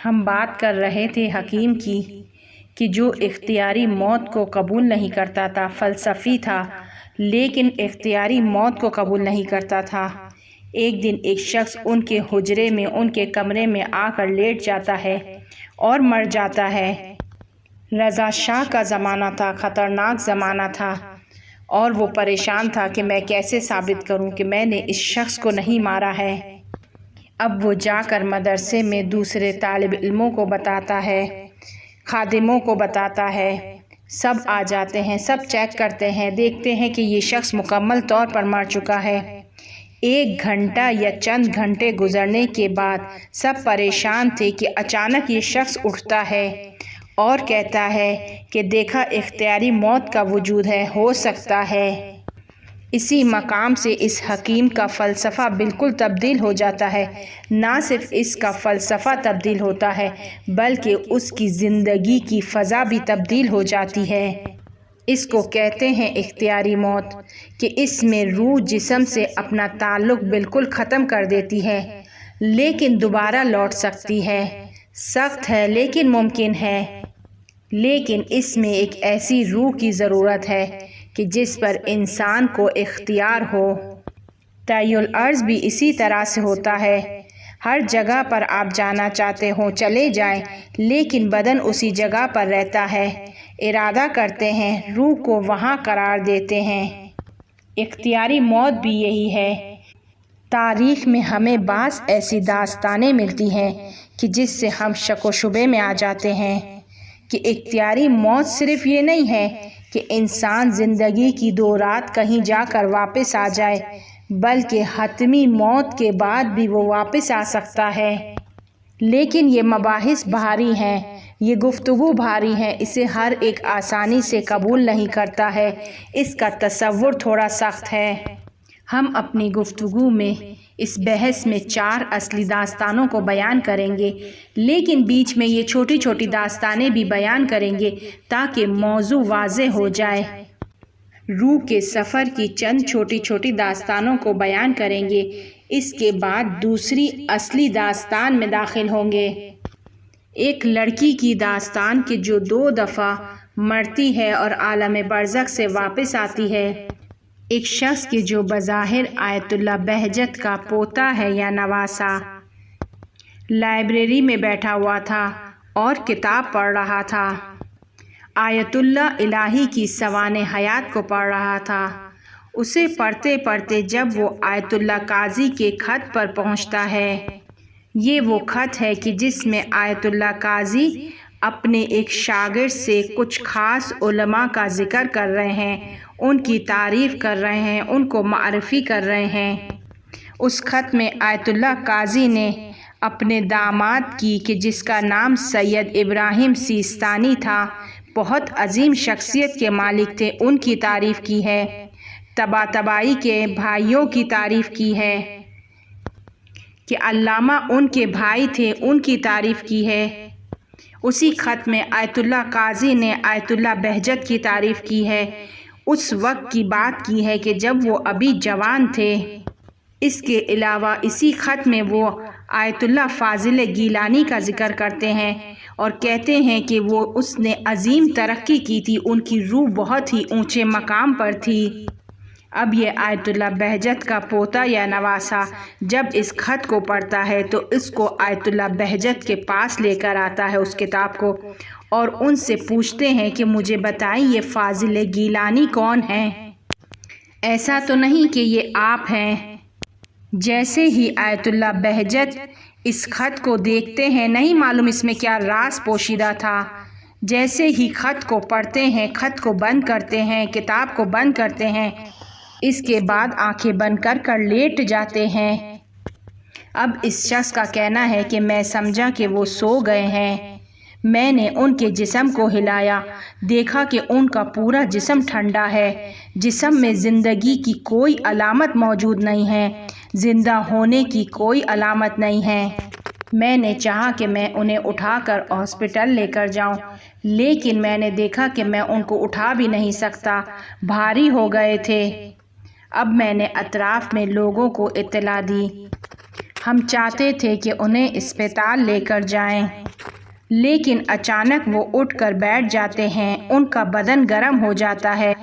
ہم بات کر رہے تھے حکیم کی کہ جو اختیاری موت کو قبول نہیں کرتا تھا، فلسفی تھا لیکن اختیاری موت کو قبول نہیں کرتا تھا۔ ایک دن ایک شخص ان کے حجرے میں، ان کے کمرے میں آ کر لیٹ جاتا ہے اور مر جاتا ہے۔ رضا شاہ کا زمانہ تھا، خطرناک زمانہ تھا، اور وہ پریشان تھا کہ میں کیسے ثابت کروں کہ میں نے اس شخص کو نہیں مارا ہے۔ اب وہ جا کر مدرسے میں دوسرے طالب علموں کو بتاتا ہے، خادموں کو بتاتا ہے، سب آ جاتے ہیں، سب چیک کرتے ہیں، دیکھتے ہیں کہ یہ شخص مکمل طور پر مر چکا ہے۔ ایک گھنٹہ یا چند گھنٹے گزرنے کے بعد سب پریشان تھے کہ اچانک یہ شخص اٹھتا ہے اور کہتا ہے کہ دیکھا، اختیاری موت کا وجود ہے، ہو سکتا ہے۔ اسی مقام سے اس حکیم کا فلسفہ بالکل تبدیل ہو جاتا ہے۔ نہ صرف اس کا فلسفہ تبدیل ہوتا ہے بلکہ اس کی زندگی کی فضا بھی تبدیل ہو جاتی ہے۔ اس کو کہتے ہیں اختیاری موت، کہ اس میں روح جسم سے اپنا تعلق بالکل ختم کر دیتی ہے لیکن دوبارہ لوٹ سکتی ہے۔ سخت ہے لیکن ممکن ہے، لیکن اس میں ایک ایسی روح کی ضرورت ہے کہ جس پر انسان کو اختیار ہو۔ طی الارض بھی اسی طرح سے ہوتا ہے۔ ہر جگہ پر آپ جانا چاہتے ہوں چلے جائیں، لیکن بدن اسی جگہ پر رہتا ہے۔ ارادہ کرتے ہیں، روح کو وہاں قرار دیتے ہیں۔ اختیاری موت بھی یہی ہے۔ تاریخ میں ہمیں بعض ایسی داستانیں ملتی ہیں کہ جس سے ہم شک و شبے میں آ جاتے ہیں کہ اختیاری موت صرف یہ نہیں ہے کہ انسان زندگی کی 2 رات کہیں جا کر واپس آ جائے، بلکہ حتمی موت کے بعد بھی وہ واپس آ سکتا ہے۔ لیکن یہ مباحث بھاری ہیں، یہ گفتگو بھاری ہے، اسے ہر ایک آسانی سے قبول نہیں کرتا ہے، اس کا تصور تھوڑا سخت ہے۔ ہم اپنی گفتگو میں اس بحث میں 4 اصلی داستانوں کو بیان کریں گے، لیکن بیچ میں یہ چھوٹی چھوٹی داستانیں بھی بیان کریں گے تاکہ موضوع واضح ہو جائے۔ روح کے سفر کی چند چھوٹی چھوٹی داستانوں کو بیان کریں گے، اس کے بعد دوسری اصلی داستان میں داخل ہوں گے۔ ایک لڑکی کی داستان کہ جو 2 دفعہ مرتی ہے اور عالم برزخ سے واپس آتی ہے۔ ایک شخص کہ جو بظاہر آیت اللہ بہجت کا پوتا ہے یا نواسہ، لائبریری میں بیٹھا ہوا تھا اور کتاب پڑھ رہا تھا، آیت اللہ الہی کی سوانح حیات کو پڑھ رہا تھا۔ اسے پڑھتے پڑھتے جب وہ آیت اللہ قاضی کے خط پر پہنچتا ہے، یہ وہ خط ہے کہ جس میں آیت اللہ قاضی اپنے ایک شاگرد سے کچھ خاص علماء کا ذکر کر رہے ہیں، ان کی تعریف کر رہے ہیں، ان کو معرفی کر رہے ہیں۔ اس خط میں آیت اللہ قاضی نے اپنے داماد کی کہ جس کا نام سید ابراہیم سیستانی تھا، بہت عظیم شخصیت کے مالک تھے، ان کی تعریف کی ہے۔ طباطبائی کے بھائیوں کی تعریف کی ہے کہ علامہ ان کے بھائی تھے، ان کی تعریف کی ہے۔ اسی خط میں آیت اللہ قاضی نے آیت اللہ بہجت کی تعریف کی ہے، اس وقت کی بات کی ہے کہ جب وہ ابھی جوان تھے۔ اس کے علاوہ اسی خط میں وہ آیت اللہ فاضل گیلانی کا ذکر کرتے ہیں اور کہتے ہیں کہ وہ اس نے عظیم ترقی کی تھی، ان کی روح بہت ہی اونچے مقام پر تھی۔ اب یہ آیت اللہ بہجت کا پوتا یا نواسہ جب اس خط کو پڑھتا ہے تو اس کو آیت اللہ بہجت کے پاس لے کر آتا ہے اس کتاب کو، اور ان سے پوچھتے ہیں کہ مجھے بتائیں یہ فاضل گیلانی کون ہیں؟ ایسا تو نہیں کہ یہ آپ ہیں؟ جیسے ہی آیت اللہ بہجت اس خط کو دیکھتے ہیں، نہیں معلوم اس میں کیا راز پوشیدہ تھا، جیسے ہی خط کو پڑھتے ہیں، خط کو بند کرتے ہیں، کتاب کو بند کرتے ہیں، اس کے بعد آنکھیں بند کر لیٹ جاتے ہیں۔ اب اس شخص کا کہنا ہے کہ میں سمجھا کہ وہ سو گئے ہیں۔ میں نے ان کے جسم کو ہلایا، دیکھا کہ ان کا پورا جسم ٹھنڈا ہے، جسم میں زندگی کی کوئی علامت موجود نہیں ہے، زندہ ہونے کی کوئی علامت نہیں ہے۔ میں نے چاہا کہ میں انہیں اٹھا کر ہاسپٹل لے کر جاؤں، لیکن میں نے دیکھا کہ میں ان کو اٹھا بھی نہیں سکتا، بھاری ہو گئے تھے۔ اب میں نے اطراف میں لوگوں کو اطلاع دی۔ ہم چاہتے تھے کہ انہیں اسپتال لے کر جائیں، لیکن اچانک وہ اٹھ کر بیٹھ جاتے ہیں، ان کا بدن گرم ہو جاتا ہے۔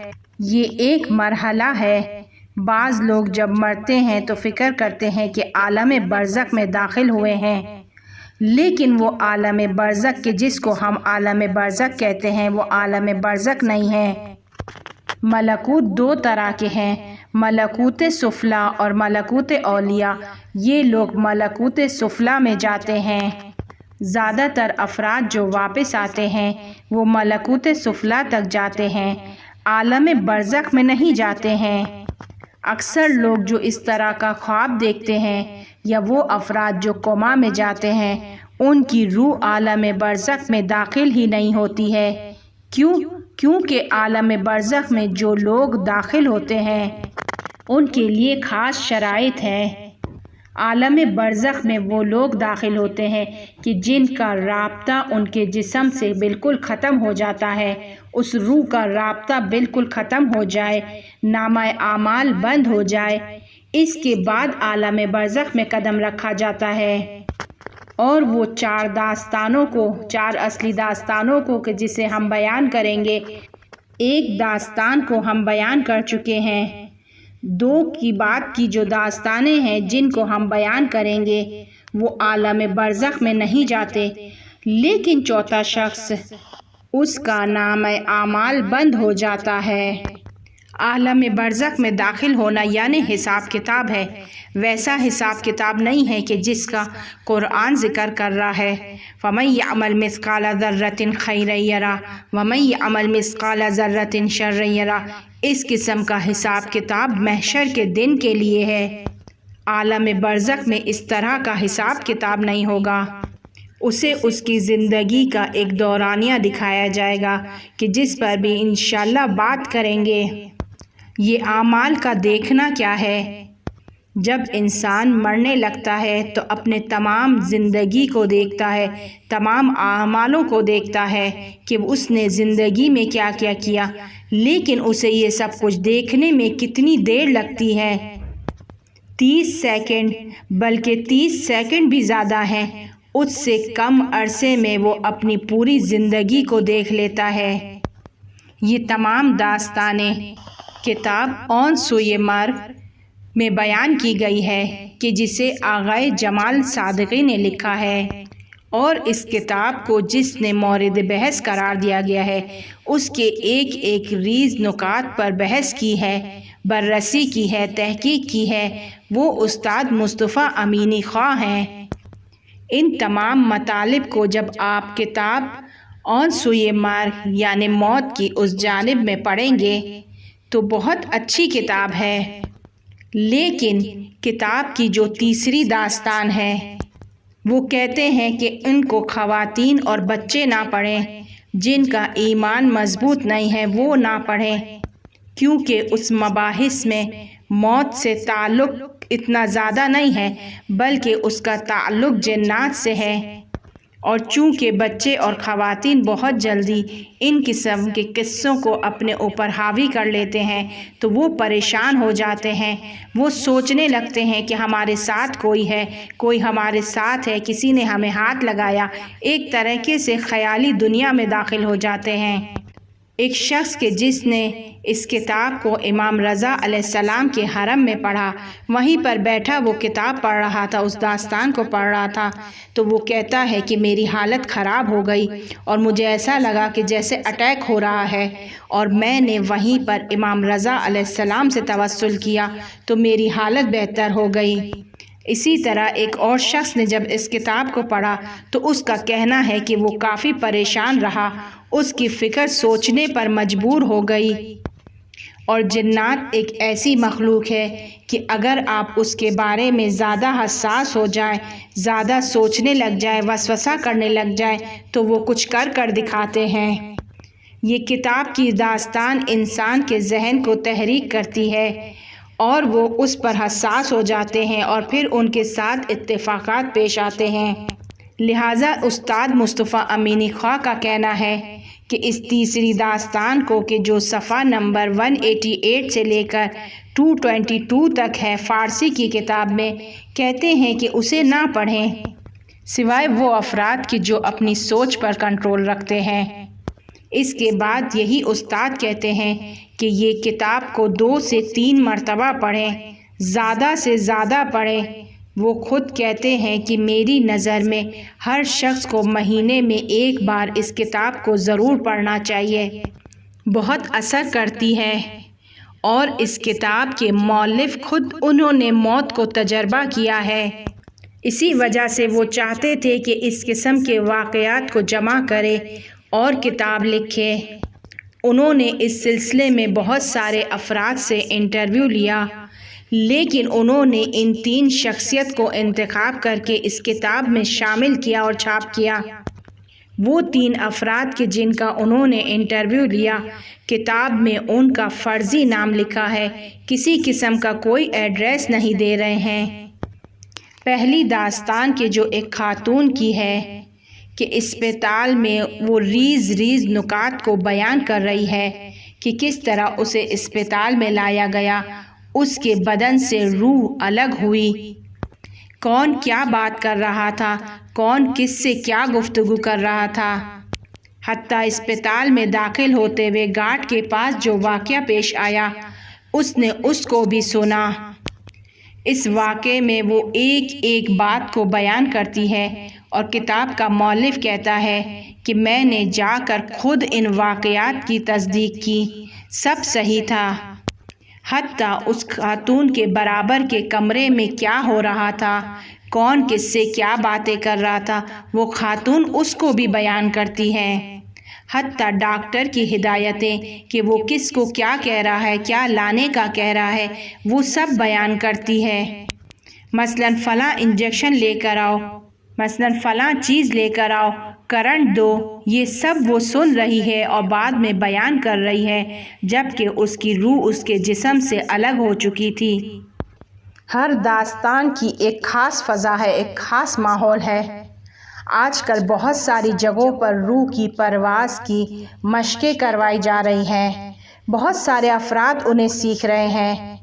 یہ ایک مرحلہ ہے۔ بعض لوگ جب مرتے ہیں تو فکر کرتے ہیں کہ عالم برزخ میں داخل ہوئے ہیں، لیکن وہ عالم برزخ کہ جس کو ہم عالم برزخ کہتے ہیں وہ عالم برزخ نہیں ہے۔ ملکوت دو طرح کے ہیں، ملکوت سفلی اور ملکوت اولیاء۔ یہ لوگ ملکوت سفلی میں جاتے ہیں۔ زیادہ تر افراد جو واپس آتے ہیں وہ ملکوت سفلی تک جاتے ہیں، عالم برزخ میں نہیں جاتے ہیں۔ اکثر لوگ جو اس طرح کا خواب دیکھتے ہیں یا وہ افراد جو کوما میں جاتے ہیں، ان کی روح عالم برزخ میں داخل ہی نہیں ہوتی ہے۔ کیونکہ عالم برزخ میں جو لوگ داخل ہوتے ہیں ان کے لیے خاص شرائط ہے۔ عالم برزخ میں وہ لوگ داخل ہوتے ہیں کہ جن کا رابطہ ان کے جسم سے بالکل ختم ہو جاتا ہے، اس روح کا رابطہ بالکل ختم ہو جائے، نامہ اعمال بند ہو جائے۔ اس کے بعد عالم برزخ میں قدم رکھا جاتا ہے، اور وہ چار اصلی داستانوں کو کہ جسے ہم بیان کریں گے، ایک داستان کو ہم بیان کر چکے ہیں، دو کی بعد کی جو داستانیں ہیں جن کو ہم بیان کریں گے وہ عالم برزخ میں نہیں جاتے، لیکن چوتھا شخص اس کا نامہ اعمال بند ہو جاتا ہے۔ عالم برزخ میں داخل ہونا یعنی حساب کتاب ہے۔ ویسا حساب کتاب نہیں ہے کہ جس کا قرآن ذکر کر رہا ہے، فَمَن يَعْمَلْ مِثْقَالَ ذَرَّةٍ خَيْرًا يَرَهُ وَمَن يَعْمَلْ مِثْقَالَ ذَرَّةٍ شَرًّا يَرَهُ۔ اس قسم کا حساب کتاب محشر کے دن کے لیے ہے۔ عالم برزخ میں اس طرح کا حساب کتاب نہیں ہوگا۔ اسے اس کی زندگی کا ایک دورانیہ دکھایا جائے گا کہ جس پر بھی انشاءاللہ بات کریں گے۔ یہ اعمال کا دیکھنا کیا ہے؟ جب انسان مرنے لگتا ہے تو اپنے تمام زندگی کو دیکھتا ہے، تمام اعمالوں کو دیکھتا ہے کہ اس نے زندگی میں کیا کیا کیا، لیکن اسے یہ سب کچھ دیکھنے میں کتنی دیر لگتی ہے؟ 30 سیکنڈ، بلکہ 30 سیکنڈ بھی زیادہ ہیں۔ اس سے کم عرصے میں وہ اپنی پوری زندگی کو دیکھ لیتا ہے۔ یہ تمام داستانیں کتاب اون سوئے مرگ میں بیان کی گئی ہے کہ جسے آغائے جمال صادقی نے لکھا ہے، اور اس کتاب کو جس نے مورد بحث قرار دیا گیا ہے اس کے ایک ایک ریز نکات پر بحث کی ہے، بررسی کی ہے، تحقیق کی ہے، وہ استاد مصطفیٰ امینی خواہ ہیں۔ ان تمام مطالب کو جب آپ کتاب اون سوئے مرگ یعنی موت کی اس جانب میں پڑھیں گے تو بہت اچھی کتاب ہے، لیکن کتاب کی جو تیسری داستان ہے وہ کہتے ہیں کہ ان کو خواتین اور بچے نہ پڑھیں، جن کا ایمان مضبوط نہیں ہے وہ نہ پڑھیں، کیونکہ اس مباحث میں موت سے تعلق اتنا زیادہ نہیں ہے، بلکہ اس کا تعلق جنات سے ہے، اور چونکہ بچے اور خواتین بہت جلدی ان قسم کے قصوں کو اپنے اوپر حاوی کر لیتے ہیں تو وہ پریشان ہو جاتے ہیں، وہ سوچنے لگتے ہیں کہ ہمارے ساتھ کوئی ہے، کوئی ہمارے ساتھ ہے، کسی نے ہمیں ہاتھ لگایا، ایک طریقے سے خیالی دنیا میں داخل ہو جاتے ہیں۔ ایک شخص کے جس نے اس کتاب کو امام رضا علیہ السلام کے حرم میں پڑھا، وہیں پر بیٹھا وہ کتاب پڑھ رہا تھا، اس داستان کو پڑھ رہا تھا، تو وہ کہتا ہے کہ میری حالت خراب ہو گئی اور مجھے ایسا لگا کہ جیسے اٹیک ہو رہا ہے، اور میں نے وہیں پر امام رضا علیہ السلام سے توسل کیا تو میری حالت بہتر ہو گئی۔ اسی طرح ایک اور شخص نے جب اس کتاب کو پڑھا تو اس کا کہنا ہے کہ وہ کافی پریشان رہا، اس کی فکر سوچنے پر مجبور ہو گئی، اور جنات ایک ایسی مخلوق ہے کہ اگر آپ اس کے بارے میں زیادہ حساس ہو جائیں، زیادہ سوچنے لگ جائیں، وسوسہ کرنے لگ جائیں تو وہ کچھ کر دکھاتے ہیں۔ یہ کتاب کی داستان انسان کے ذہن کو تحریک کرتی ہے اور وہ اس پر حساس ہو جاتے ہیں اور پھر ان کے ساتھ اتفاقات پیش آتے ہیں۔ لہٰذا استاد مصطفیٰ امینی خواہ کا کہنا ہے کہ اس تیسری داستان کو کہ جو صفحہ نمبر 188 سے لے کر 222 تک ہے فارسی کی کتاب میں، کہتے ہیں کہ اسے نہ پڑھیں سوائے وہ افراد کہ جو اپنی سوچ پر کنٹرول رکھتے ہیں۔ اس کے بعد یہی استاد کہتے ہیں کہ یہ کتاب کو 2 سے 3 مرتبہ پڑھیں، زیادہ سے زیادہ پڑھیں۔ وہ خود کہتے ہیں کہ میری نظر میں ہر شخص کو مہینے میں 1 بار اس کتاب کو ضرور پڑھنا چاہیے، بہت اثر کرتی ہے۔ اور اس کتاب کے مؤلف خود انہوں نے موت کو تجربہ کیا ہے، اسی وجہ سے وہ چاہتے تھے کہ اس قسم کے واقعات کو جمع کرے اور کتاب لکھے۔ انہوں نے اس سلسلے میں بہت سارے افراد سے انٹرویو لیا، لیکن انہوں نے ان 3 شخصیت کو انتخاب کر کے اس کتاب میں شامل کیا اور چھاپ کیا۔ وہ 3 افراد کے جن کا انہوں نے انٹرویو لیا، کتاب میں ان کا فرضی نام لکھا ہے، کسی قسم کا کوئی ایڈریس نہیں دے رہے ہیں۔ پہلی داستان کے جو ایک خاتون کی ہے کہ اسپتال میں وہ ریز ریز نکات کو بیان کر رہی ہے کہ کس طرح اسے اسپتال میں لایا گیا، اس کے بدن سے روح الگ ہوئی، کون کیا بات کر رہا تھا، کون کس سے کیا گفتگو کر رہا تھا، حتیٰ اسپتال میں داخل ہوتے ہوئے گارڈ کے پاس جو واقعہ پیش آیا اس نے اس کو بھی سنا۔ اس واقعے میں وہ ایک ایک بات کو بیان کرتی ہے اور کتاب کا مؤلف کہتا ہے کہ میں نے جا کر خود ان واقعات کی تصدیق کی، سب صحیح تھا، حتیٰ اس خاتون کے برابر کے کمرے میں کیا ہو رہا تھا، کون کس سے کیا باتیں کر رہا تھا، وہ خاتون اس کو بھی بیان کرتی ہے، حتیٰ ڈاکٹر کی ہدایتیں کہ وہ کس کو کیا کہہ رہا ہے، کیا لانے کا کہہ رہا ہے، وہ سب بیان کرتی ہے۔ مثلاً فلاں انجیکشن لے کر آؤ، مثلاً فلاں چیز لے کر آؤ، کرنٹ دو، یہ سب وہ سن رہی ہے اور بعد میں بیان کر رہی ہے، جبکہ اس کی روح اس کے جسم سے الگ ہو چکی تھی۔ ہر داستان کی ایک خاص فضا ہے، ایک خاص ماحول ہے۔ آج کل بہت ساری جگہوں پر روح کی پرواز کی مشقیں کروائی جا رہی ہیں، بہت سارے افراد انہیں سیکھ رہے ہیں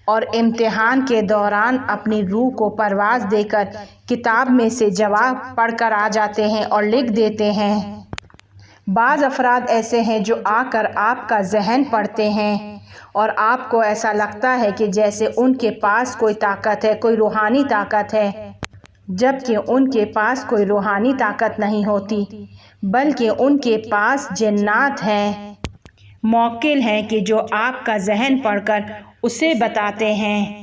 اور امتحان کے دوران اپنی روح کو پرواز دے کر کتاب میں سے جواب پڑھ کر آ جاتے ہیں اور لکھ دیتے ہیں۔ بعض افراد ایسے ہیں جو آ کر آپ کا ذہن پڑھتے ہیں اور آپ کو ایسا لگتا ہے کہ جیسے ان کے پاس کوئی طاقت ہے، کوئی روحانی طاقت ہے، جبکہ ان کے پاس کوئی روحانی طاقت نہیں ہوتی، بلکہ ان کے پاس جنات ہیں، موکل ہیں کہ جو آپ کا ذہن پڑھ کر اسے بتاتے ہیں۔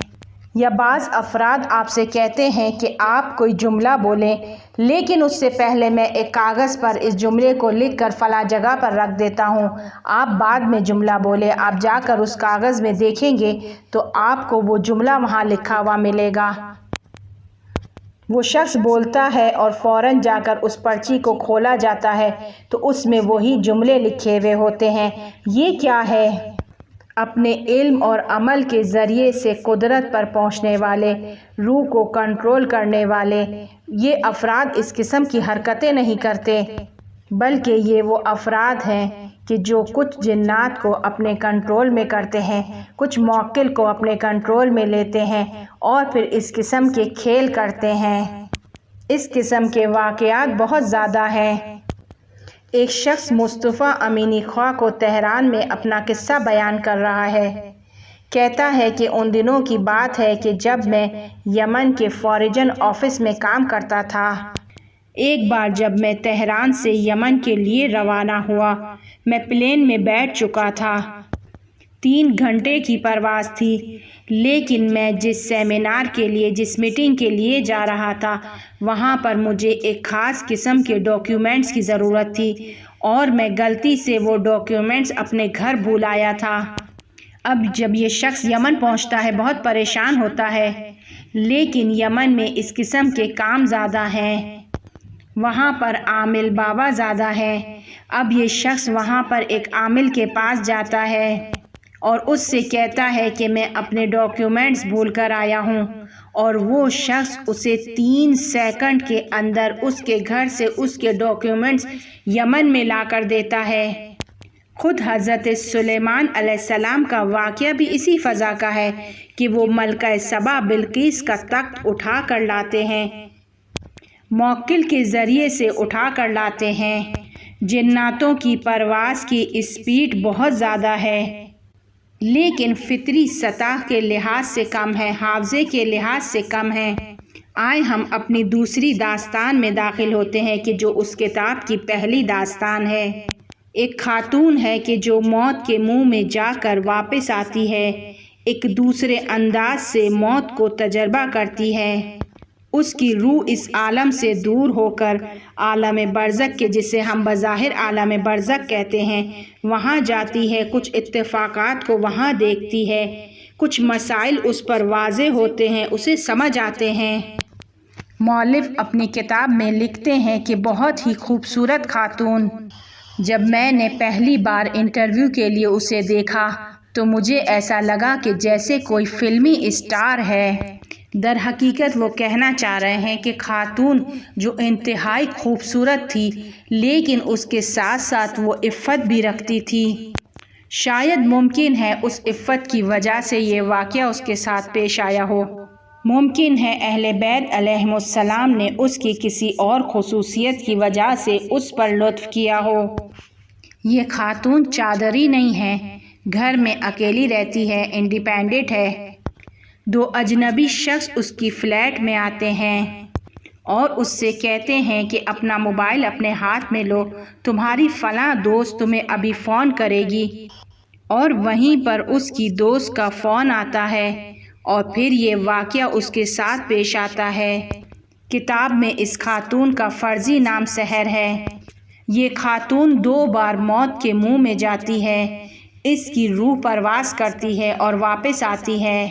یا بعض افراد آپ سے کہتے ہیں کہ آپ کوئی جملہ بولیں، لیکن اس سے پہلے میں ایک کاغذ پر اس جملے کو لکھ کر فلاں جگہ پر رکھ دیتا ہوں، آپ بعد میں جملہ بولیں، آپ جا کر اس کاغذ میں دیکھیں گے تو آپ کو وہ جملہ وہاں لکھا ہوا ملے گا۔ وہ شخص بولتا ہے اور فوراً جا کر اس پرچی کو کھولا جاتا ہے تو اس میں وہی جملے لکھے ہوئے ہوتے ہیں۔ یہ کیا ہے؟ اپنے علم اور عمل کے ذریعے سے قدرت پر پہنچنے والے، روح کو کنٹرول کرنے والے یہ افراد اس قسم کی حرکتیں نہیں کرتے، بلکہ یہ وہ افراد ہیں کہ جو کچھ جنات کو اپنے کنٹرول میں کرتے ہیں، کچھ موکل کو اپنے کنٹرول میں لیتے ہیں اور پھر اس قسم کے کھیل کرتے ہیں۔ اس قسم کے واقعات بہت زیادہ ہیں۔ ایک شخص مصطفیٰ امینی خواہ کو تہران میں اپنا قصہ بیان کر رہا ہے، کہتا ہے کہ ان دنوں کی بات ہے کہ جب میں یمن کے فوریجن آفس میں کام کرتا تھا۔ ایک بار جب میں تہران سے یمن کے لیے روانہ ہوا، میں پلین میں بیٹھ چکا تھا، 3 گھنٹے کی پرواز تھی، لیکن میں جس سیمینار کے لیے، جس میٹنگ کے لیے جا رہا تھا، وہاں پر مجھے ایک خاص قسم کے ڈاکیومنٹس کی ضرورت تھی اور میں غلطی سے وہ ڈاکیومنٹس اپنے گھر بھول آیا تھا۔ اب جب یہ شخص یمن پہنچتا ہے بہت پریشان ہوتا ہے، لیکن یمن میں اس قسم کے کام زیادہ ہیں، وہاں پر عامل بابا زیادہ ہیں۔ اب یہ شخص وہاں پر ایک عامل کے پاس جاتا ہے اور اس سے کہتا ہے کہ میں اپنے ڈاکیومنٹس بھول کر آیا ہوں اور وہ شخص اسے 3 سیکنڈ کے اندر اس کے گھر سے اس کے ڈاکیومنٹس یمن میں لا کر دیتا ہے۔ خود حضرت سلیمان علیہ السلام کا واقعہ بھی اسی فضا کا ہے کہ وہ ملکہ سبا بلقیس کا تخت اٹھا کر لاتے ہیں، موکل کے ذریعے سے اٹھا کر لاتے ہیں۔ جناتوں کی پرواز کی اسپیڈ بہت زیادہ ہے، لیکن فطری سطح کے لحاظ سے کم ہے، حافظے کے لحاظ سے کم ہے۔ آئیں ہم اپنی دوسری داستان میں داخل ہوتے ہیں کہ جو اس کتاب کی پہلی داستان ہے۔ ایک خاتون ہے کہ جو موت کے منہ میں جا کر واپس آتی ہے، ایک دوسرے انداز سے موت کو تجربہ کرتی ہے۔ اس کی روح اس عالم سے دور ہو کر عالم برزخ کے، جسے ہم بظاہر عالم برزخ کہتے ہیں، وہاں جاتی ہے، کچھ اتفاقات کو وہاں دیکھتی ہے، کچھ مسائل اس پر واضح ہوتے ہیں، اسے سمجھ آتے ہیں۔ مؤلف اپنی کتاب میں لکھتے ہیں کہ بہت ہی خوبصورت خاتون، جب میں نے پہلی بار انٹرویو کے لیے اسے دیکھا تو مجھے ایسا لگا کہ جیسے کوئی فلمی اسٹار ہے۔ در حقیقت وہ کہنا چاہ رہے ہیں کہ خاتون جو انتہائی خوبصورت تھی، لیکن اس کے ساتھ ساتھ وہ عفت بھی رکھتی تھی۔ شاید ممکن ہے اس عفت کی وجہ سے یہ واقعہ اس کے ساتھ پیش آیا ہو۔ ممکن ہے اہل بیت علیہم السلام نے اس کی کسی اور خصوصیت کی وجہ سے اس پر لطف کیا ہو۔ یہ خاتون چادری نہیں ہے، گھر میں اکیلی رہتی ہے، انڈیپینڈنٹ ہے۔ 2 اجنبی شخص اس کی فلیٹ میں آتے ہیں اور اس سے کہتے ہیں کہ اپنا موبائل اپنے ہاتھ میں لو، تمہاری فلاں دوست تمہیں ابھی فون کرے گی، اور وہیں پر اس کی دوست کا فون آتا ہے اور پھر یہ واقعہ اس کے ساتھ پیش آتا ہے۔ کتاب میں اس خاتون کا فرضی نام سحر ہے۔ یہ خاتون 2 بار موت کے منہ میں جاتی ہے، اس کی روح پرواز کرتی ہے اور واپس آتی ہے۔